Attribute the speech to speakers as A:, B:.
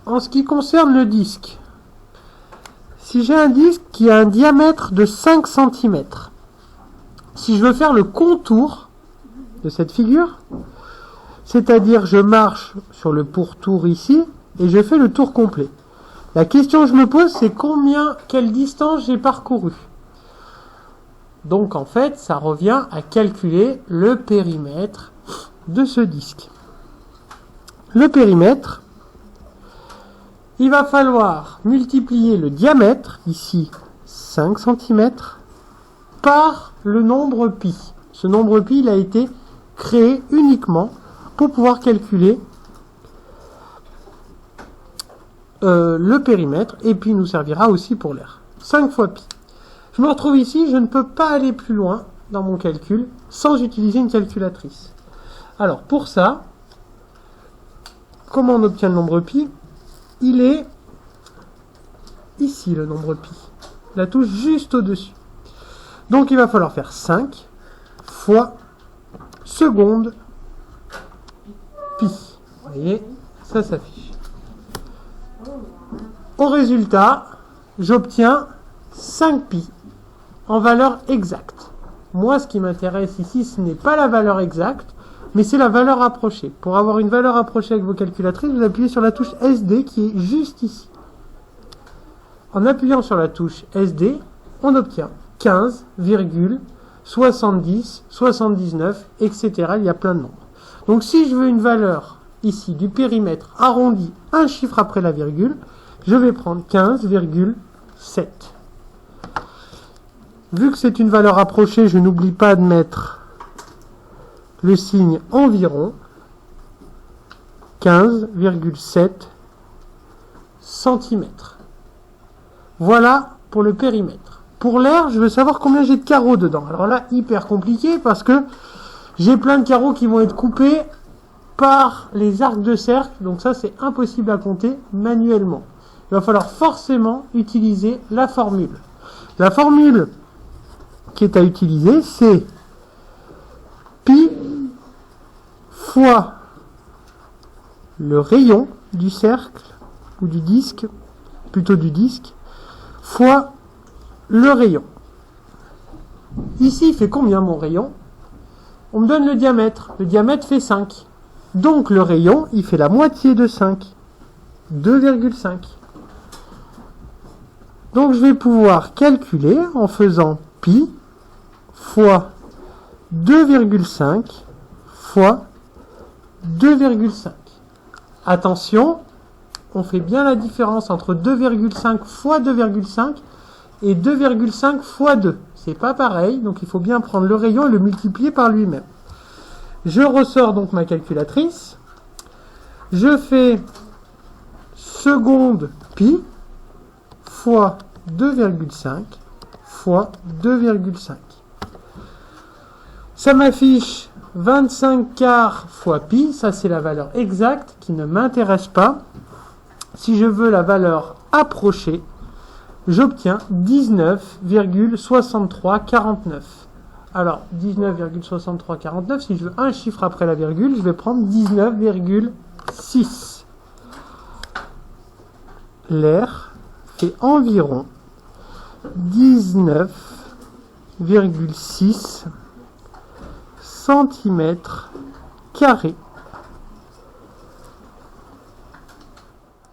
A: en ce qui concerne le disque, si j'ai un disque qui a un diamètre de 5 cm, si je veux faire le contour de cette figure, c'est-à-dire je marche sur le pourtour ici et je fais le tour complet. La question que je me pose, c'est quelle distance j'ai parcouru. Donc en fait, ça revient à calculer le périmètre de ce disque. Le périmètre, il va falloir multiplier le diamètre, ici 5 cm, par le nombre pi. Ce nombre pi, il a été créé uniquement pour pouvoir calculer le périmètre, et puis il nous servira aussi pour l'air. 5 fois pi. Je me retrouve ici, je ne peux pas aller plus loin dans mon calcul sans utiliser une calculatrice. Alors pour ça, comment on obtient le nombre pi? Il est ici le nombre pi, la touche juste au-dessus. Donc il va falloir faire 5 fois seconde pi. Vous voyez, ça s'affiche. Au résultat, j'obtiens 5 pi en valeur exacte. Moi, ce qui m'intéresse ici, ce n'est pas la valeur exacte, mais c'est la valeur approchée. Pour avoir une valeur approchée avec vos calculatrices, vous appuyez sur la touche SD qui est juste ici. En appuyant sur la touche SD, on obtient 15,70, 79, etc. Il y a plein de nombres. Donc si je veux une valeur ici du périmètre arrondi, un chiffre après la virgule, je vais prendre 15,7. Vu que c'est une valeur approchée, je n'oublie pas de mettre le signe environ. 15,7 cm. Voilà pour le périmètre. Pour l'air, je veux savoir combien j'ai de carreaux dedans. Alors là, hyper compliqué parce que j'ai plein de carreaux qui vont être coupés par les arcs de cercle. Donc ça, c'est impossible à compter manuellement. Il va falloir forcément utiliser la formule. La formule qui est à utiliser, c'est pi fois le rayon du cercle, ou du disque, plutôt du disque, fois le rayon. Ici, il fait combien mon rayon? On me donne le diamètre. Le diamètre fait 5. Donc le rayon, il fait la moitié de 5. 2,5. Donc je vais pouvoir calculer en faisant pi fois 2,5 fois 2,5. Attention, on fait bien la différence entre 2,5 fois 2,5 et 2,5 fois 2. C'est pas pareil, donc il faut bien prendre le rayon et le multiplier par lui-même. Je ressors donc ma calculatrice. Je fais seconde pi fois 2,5 fois 2,5. Ça m'affiche 25 quarts fois pi, ça c'est la valeur exacte qui ne m'intéresse pas. Si je veux la valeur approchée, j'obtiens 19,6349. Alors 19,6349, si je veux un chiffre après la virgule, je vais prendre 19,6. L'air fait environ 19,6 cm².